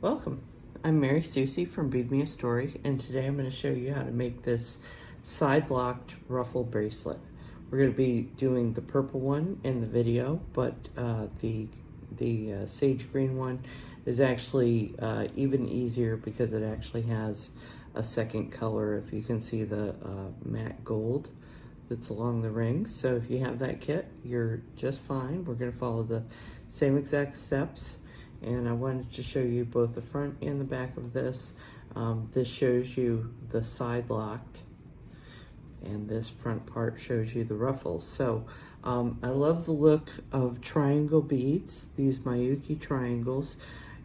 Welcome. I'm Mary Susie from Bead Me a Story, and today I'm going to show you how to make this side-locked ruffle bracelet. We're going to be doing the purple one in the video, but the sage green one is actually even easier because it actually has a second color. If you can see the matte gold that's along the rings. So if you have that kit, you're just fine. We're going to follow the same exact steps. And I wanted to show you both the front and the back of this. This shows you the side locked, and this front part shows you the ruffles. So I love the look of triangle beads, these Miyuki triangles.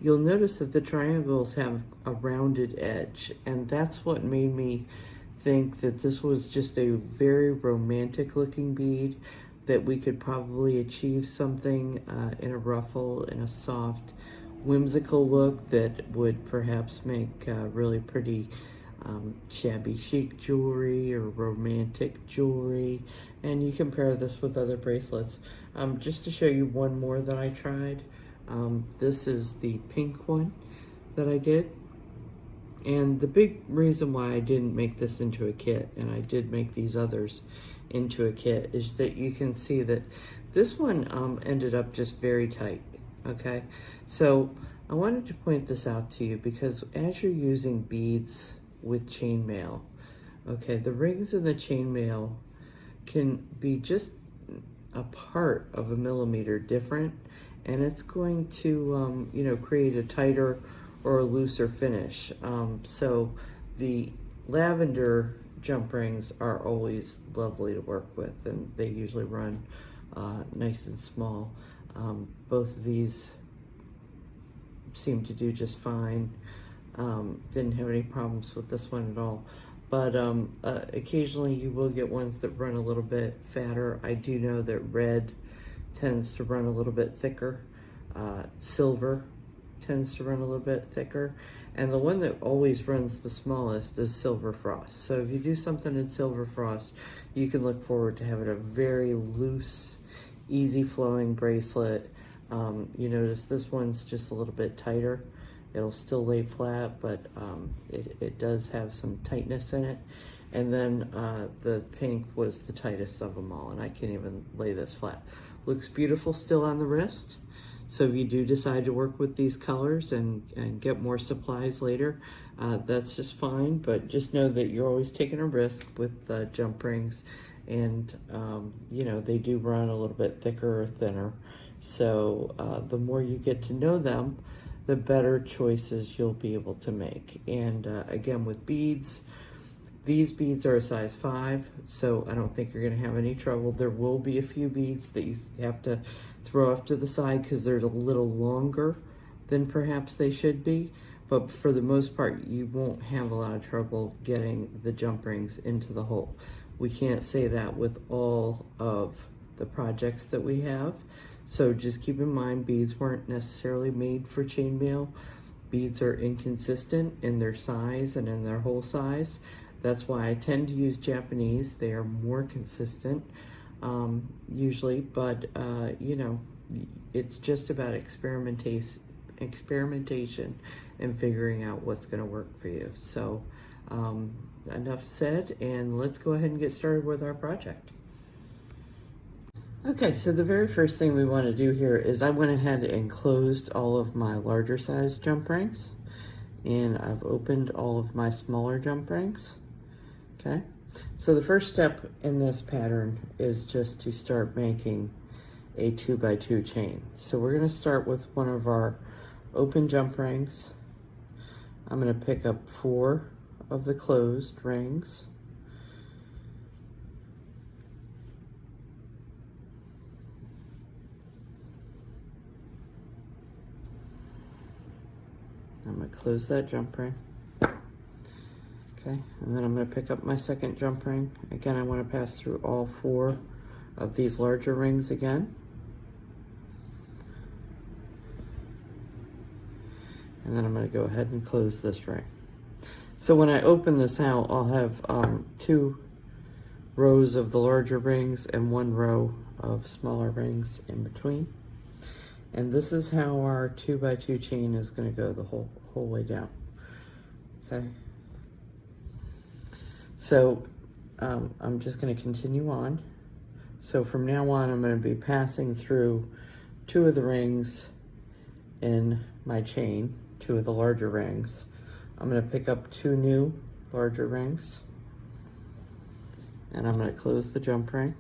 You'll notice that the triangles have a rounded edge, and that's what made me think that this was just a very romantic looking bead, that we could probably achieve something in a ruffle, in a soft, whimsical look that would perhaps make really pretty shabby chic jewelry or romantic jewelry. And you can pair this with other bracelets. Just to show you one more that I tried, this is the pink one that I did. And the big reason why I didn't make this into a kit, and I did make these others into a kit, is that you can see that this one ended up just very tight, okay? So I wanted to point this out to you because as you're using beads with chainmail, okay, the rings in the chainmail can be just a part of a millimeter different, and it's going to, you know, create a tighter or a looser finish. So the lavender jump rings are always lovely to work with, and they usually run nice and small. Both of these seem to do just fine. Didn't have any problems with this one at all. But occasionally you will get ones that run a little bit fatter. I do know that red tends to run a little bit thicker. Silver tends to run a little bit thicker, and the one that always runs the smallest is Silver Frost. So if you do something in Silver Frost, you can look forward to having a very loose, easy flowing bracelet. You notice this one's just a little bit tighter. It'll still lay flat, but it does have some tightness in it. And then the pink was the tightest of them all, and I can't even lay this flat. Looks beautiful still on the wrist. So if you do decide to work with these colors and get more supplies later, that's just fine, but just know that you're always taking a risk with jump rings, and you know, they do run a little bit thicker or thinner. So the more you get to know them, the better choices you'll be able to make. And again, with beads, these beads are a size 5, so I don't think you're gonna have any trouble. There will be a few beads that you have to throw off to the side because they're a little longer than perhaps they should be, but for the most part, you won't have a lot of trouble getting the jump rings into the hole. We can't say that with all of the projects that we have, so just keep in mind, beads weren't necessarily made for chainmail. Beads are inconsistent in their size and in their hole size. That's why I tend to use Japanese. They are more consistent usually, but you know, it's just about experimentation and figuring out what's going to work for you. So enough said, and let's go ahead and get started with our project. Okay, so the very first thing we want to do here is I went ahead and closed all of my larger size jump rings, and I've opened all of my smaller jump rings. Okay, so the first step in this pattern is just to start making a 2x2 chain. So we're going to start with one of our open jump rings. I'm going to pick up 4 of the closed rings. I'm going to close that jump ring. Okay, and then I'm going to pick up my second jump ring. Again, I want to pass through all 4 of these larger rings again. And then I'm going to go ahead and close this ring. So when I open this out, I'll have 2 rows of the larger rings and 1 row of smaller rings in between. And this is how our 2x2 chain is going to go the whole whole way down. Okay. So I'm just going to continue on. So from now on, I'm going to be passing through 2 of the rings in my chain, 2 of the larger rings. I'm going to pick up 2 new larger rings, and I'm going to close the jump ring.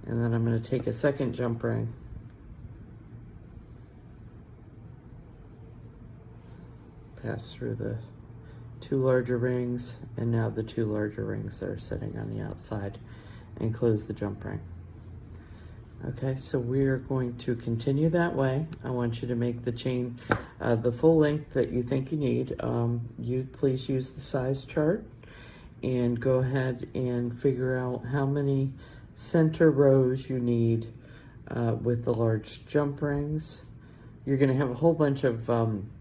And then I'm going to take a second jump ring, pass through the 2 larger rings, and now the 2 larger rings that are sitting on the outside, and close the jump ring. Okay, so we're going to continue that way. I want you to make the chain the full length that you think you need. You please use the size chart and go ahead and figure out how many center rows you need with the large jump rings. You're going to have a whole bunch of,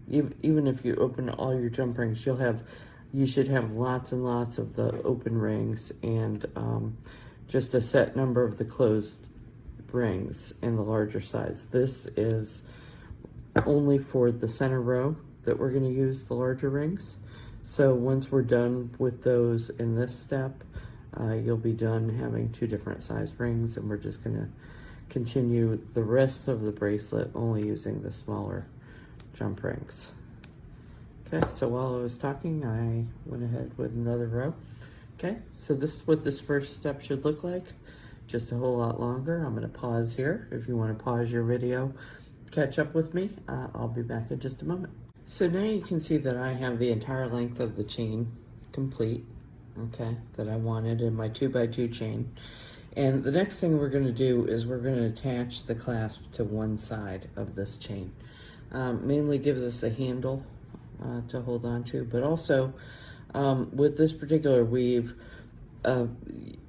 even if you open all your jump rings, you should have lots and lots of the open rings, and just a set number of the closed rings in the larger size. This is only for the center row that we're going to use the larger rings. So once we're done with those in this step, you'll be done having 2 different size rings, and we're just going to continue the rest of the bracelet only using the smaller jump rings. Okay, so while I was talking, I went ahead with another row. Okay, so this is what this first step should look like, just a whole lot longer. I'm going to pause here. If you want to pause your video, catch up with me, I'll be back in just a moment. So now you can see that I have the entire length of the chain complete, okay, that I wanted in my 2x2 chain. And the next thing we're going to do is we're going to attach the clasp to one side of this chain. Mainly gives us a handle to hold on to, but also with this particular weave,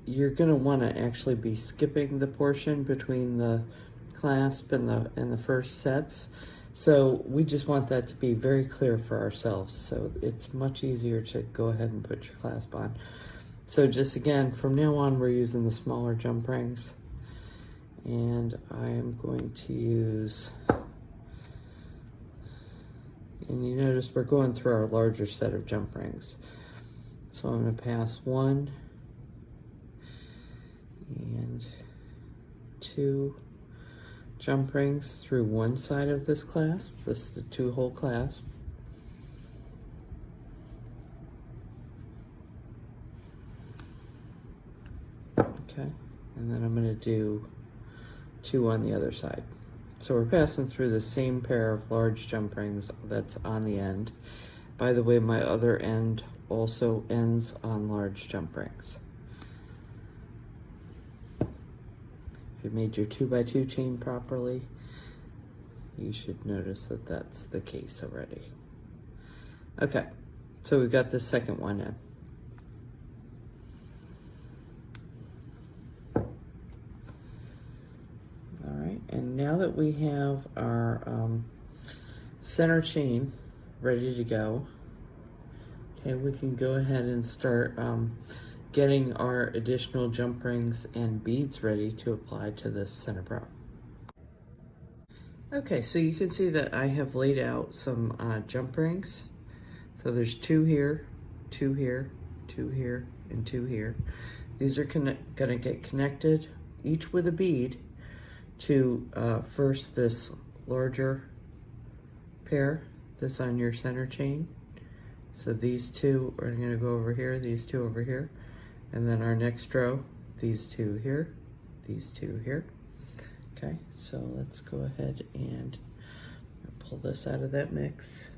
you're going to want to actually be skipping the portion between the clasp and the first sets. So we just want that to be very clear for ourselves. So it's much easier to go ahead and put your clasp on. So just again, from now on, we're using the smaller jump rings, and I am going to use, and you notice we're going through our larger set of jump rings. So I'm going to pass 1 and 2 jump rings through one side of this clasp. This is the 2-hole clasp. Okay, and then I'm going to do 2 on the other side. So we're passing through the same pair of large jump rings that's on the end. By the way, my other end also ends on large jump rings. If you made your 2x2 chain properly, you should notice that that's the case already. Okay, so we've got the second one in. And now that we have our center chain ready to go, okay, we can go ahead and start getting our additional jump rings and beads ready to apply to this center brow. Okay, so you can see that I have laid out some jump rings. So there's 2 here, 2 here, 2 here, and 2 here. These are gonna get connected, each with a bead, to first this larger pair that's on your center chain. So these 2 are going to go over here, these 2 over here, and then our next row, these 2 here, these 2 here. Okay, so let's go ahead and pull this out of that mix.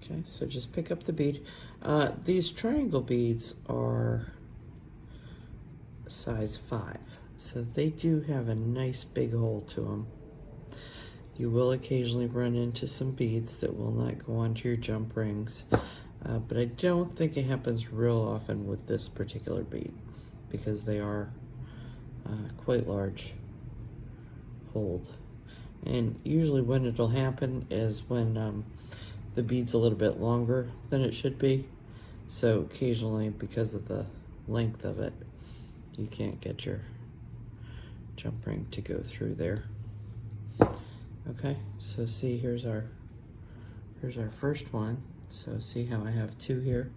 Okay, so just pick up the bead. These triangle beads are size 5, so they do have a nice big hole to them. You will occasionally run into some beads that will not go onto your jump rings, but I don't think it happens real often with this particular bead because they are quite large hold. And usually when it'll happen is when the bead's a little bit longer than it should be. So occasionally, because of the length of it, you can't get your jump ring to go through there. Okay, so see, here's our first one. So see how I have two here,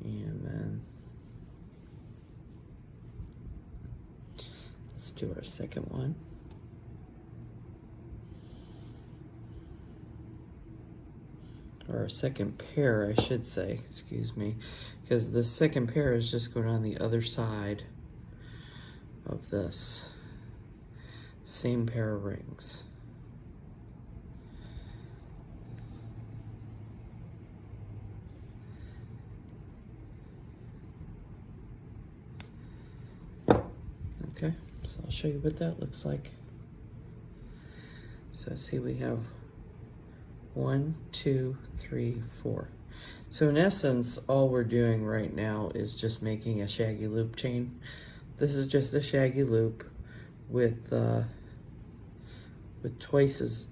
and then let's do our second one. Or a second pair, I should say, excuse me, because the second pair is just going on the other side of this same pair of rings. Okay, so I'll show you what that looks like. So see, we have 1, 2, 3, 4. So in essence, all we're doing right now is just making a shaggy loop chain. This is just a shaggy loop with twice as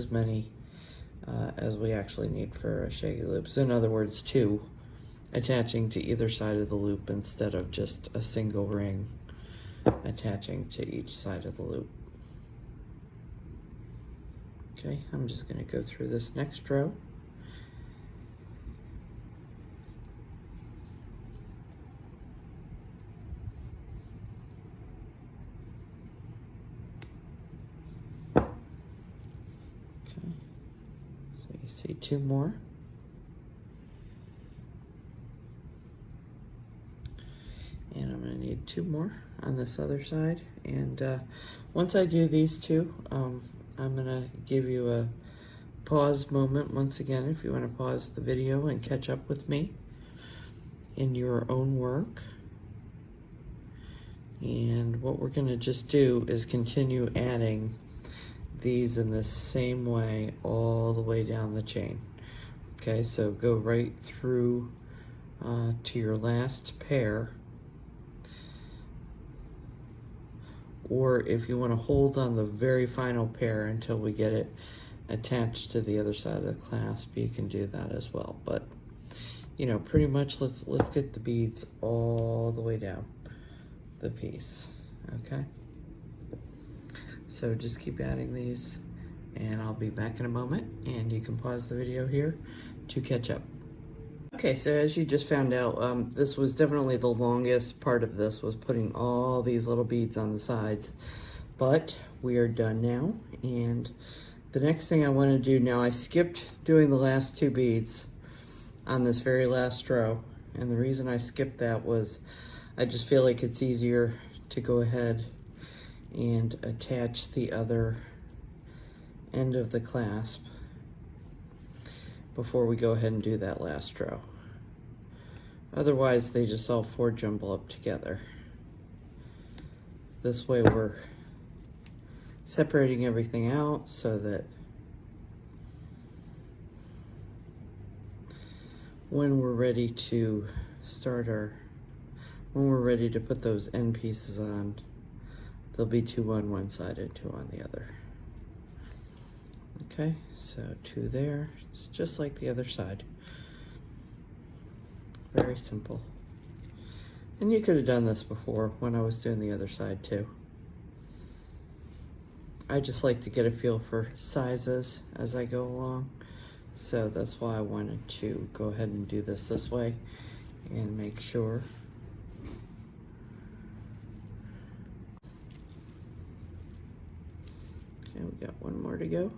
many as we actually need for a shaggy loop. So in other words, 2 attaching to either side of the loop instead of just a single ring attaching to each side of the loop. Okay, I'm just going to go through this next row. Okay, so you see 2 more. And I'm going to need 2 more on this other side. And once I do these 2, I'm going to give you a pause moment once again if you want to pause the video and catch up with me in your own work. And what we're going to just do is continue adding these in the same way all the way down the chain. Okay, so go right through to your last pair. Or if you want to hold on the very final pair until we get it attached to the other side of the clasp, you can do that as well. But you know, pretty much let's get the beads all the way down the piece. Okay, so just keep adding these, and I'll be back in a moment, and you can pause the video here to catch up. Okay, so as you just found out, this was definitely the longest part of this, was putting all these little beads on the sides. But we are done now, and the next thing I want to do now, I skipped doing the last 2 beads on this very last row, and the reason I skipped that was I just feel like it's easier to go ahead and attach the other end of the clasp before we go ahead and do that last row. Otherwise, they just all 4 jumble up together. This way we're separating everything out so that when we're ready to when we're ready to put those end pieces on, there'll be 2 on one side and 2 on the other. Okay, so 2 there. It's just like the other side. Very simple. And you could have done this before when I was doing the other side too. I just like to get a feel for sizes as I go along. So that's why I wanted to go ahead and do this way and make sure. Okay, we got 1 more to go.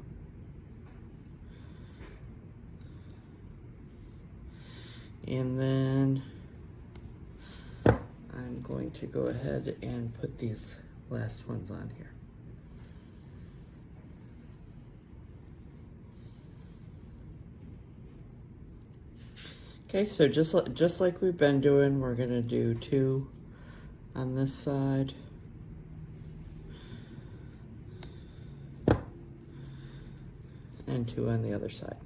And then I'm going to go ahead and put these last ones on here. Okay, so just like we've been doing, we're gonna do 2 on this side. And 2 on the other side.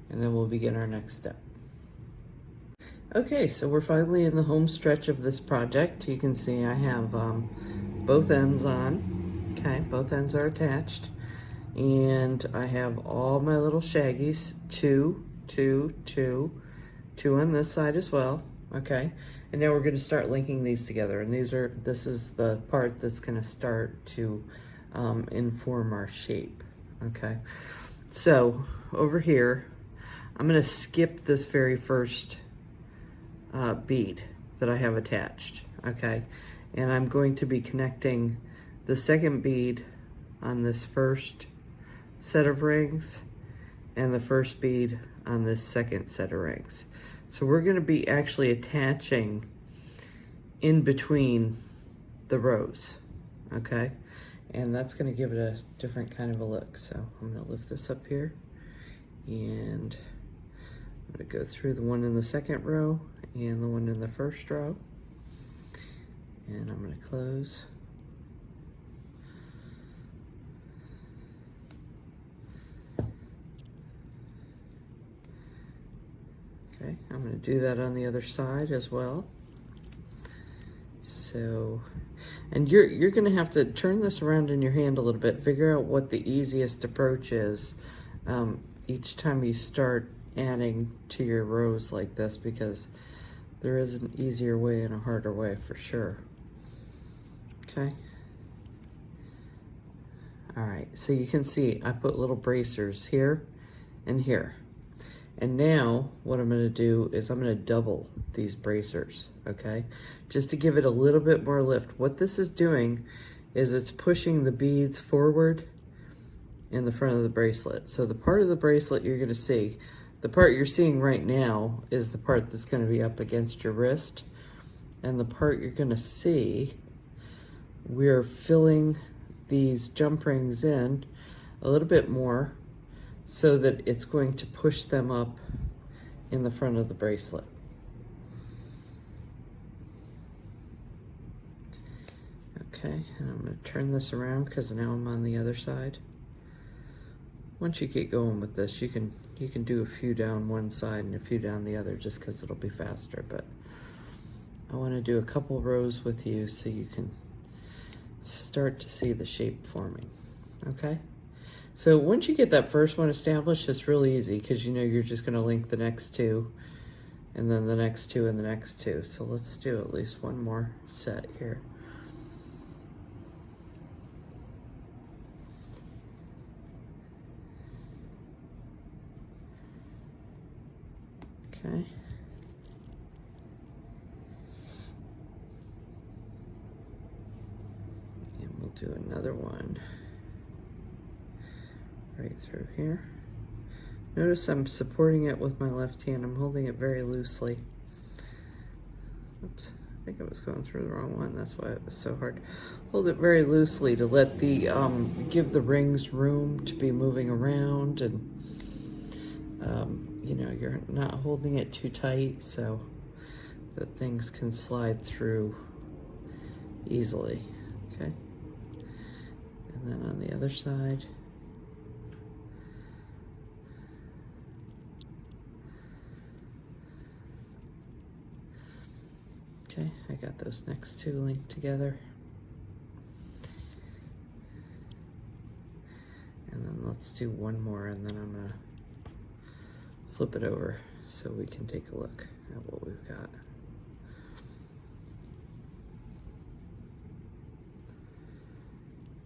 And then we'll begin our next step. Okay, so we're finally in the home stretch of this project. You can see I have both ends on. Okay, both ends are attached. And I have all my little shaggies, 2, 2, 2, 2 on this side as well, okay? And now we're gonna start linking these together, and this is the part that's gonna start to inform our shape, okay? So over here, I'm gonna skip this very first bead that I have attached, okay? And I'm going to be connecting the second bead on this first set of rings and the first bead on this second set of rings. So we're going to be actually attaching in between the rows, okay? And that's going to give it a different kind of a look. So I'm going to lift this up here, and I'm going to go through the one in the second row and the one in the first row, and I'm going to close. Okay, I'm going to do that on the other side as well. So, and you're going to have to turn this around in your hand a little bit, figure out what the easiest approach is each time you start adding to your rows like this, because there is an easier way and a harder way for sure. Okay. All right, so you can see I put little bracers here and here. And now what I'm going to do is I'm going to double these bracers, okay? Just to give it a little bit more lift. What this is doing is it's pushing the beads forward in the front of the bracelet. So the part of the bracelet you're going to see, the part you're seeing right now is the part that's going to be up against your wrist. And the part you're going to see, we're filling these jump rings in a little bit more so that it's going to push them up in the front of the bracelet. Okay, and I'm going to turn this around because now I'm on the other side. Once you get going with this, you can do a few down one side and a few down the other, just because it'll be faster. But I want to do a couple rows with you so you can start to see the shape forming. Okay? So once you get that first one established, it's really easy because you know you're just going to link the next two and then the next two and the next two. So let's do at least one more set here. Okay. And we'll do another one right through here. Notice I'm supporting it with my left hand. I'm holding it very loosely. Oops, I think I was going through the wrong one. That's why it was so hard. Hold it very loosely to let the, give the rings room to be moving around, and you know, you're not holding it too tight so that things can slide through easily, okay? And then on the other side. Okay, I got those next two linked together. And then let's do one more, and then I'm gonna flip it over so we can take a look at what we've got.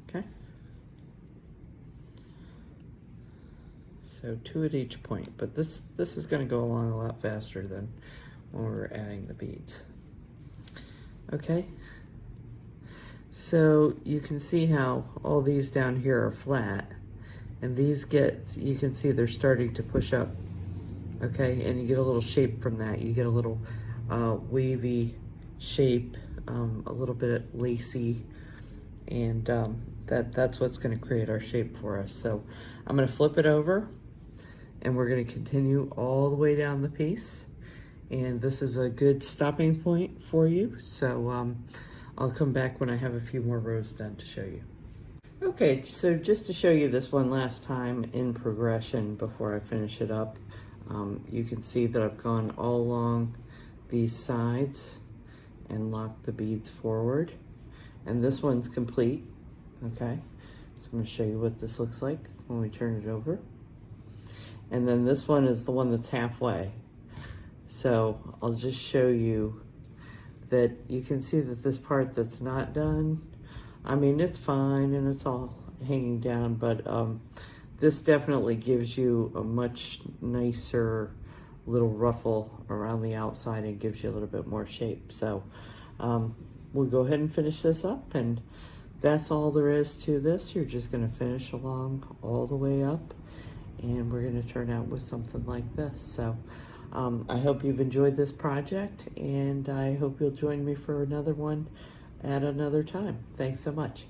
Okay. So 2 at each point, but this is gonna go along a lot faster than when we were adding the beads. Okay, so you can see how all these down here are flat, and these you can see they're starting to push up, okay, and you get a little shape from that. You get a little wavy shape, a little bit lacy, and that's what's going to create our shape for us. So I'm going to flip it over, and we're going to continue all the way down the piece. And this is a good stopping point for you. So I'll come back when I have a few more rows done to show you. Okay, so just to show you this one last time in progression before I finish it up, you can see that I've gone all along these sides and locked the beads forward. And this one's complete, okay? So I'm gonna show you what this looks like when we turn it over. And then this one is the one that's halfway. So I'll just show you that you can see that this part that's not done, I mean, it's fine and it's all hanging down, but this definitely gives you a much nicer little ruffle around the outside and gives you a little bit more shape. So we'll go ahead and finish this up, and that's all there is to this. You're just going to finish along all the way up, and we're going to turn out with something like this. So I hope you've enjoyed this project, and I hope you'll join me for another one at another time. Thanks so much.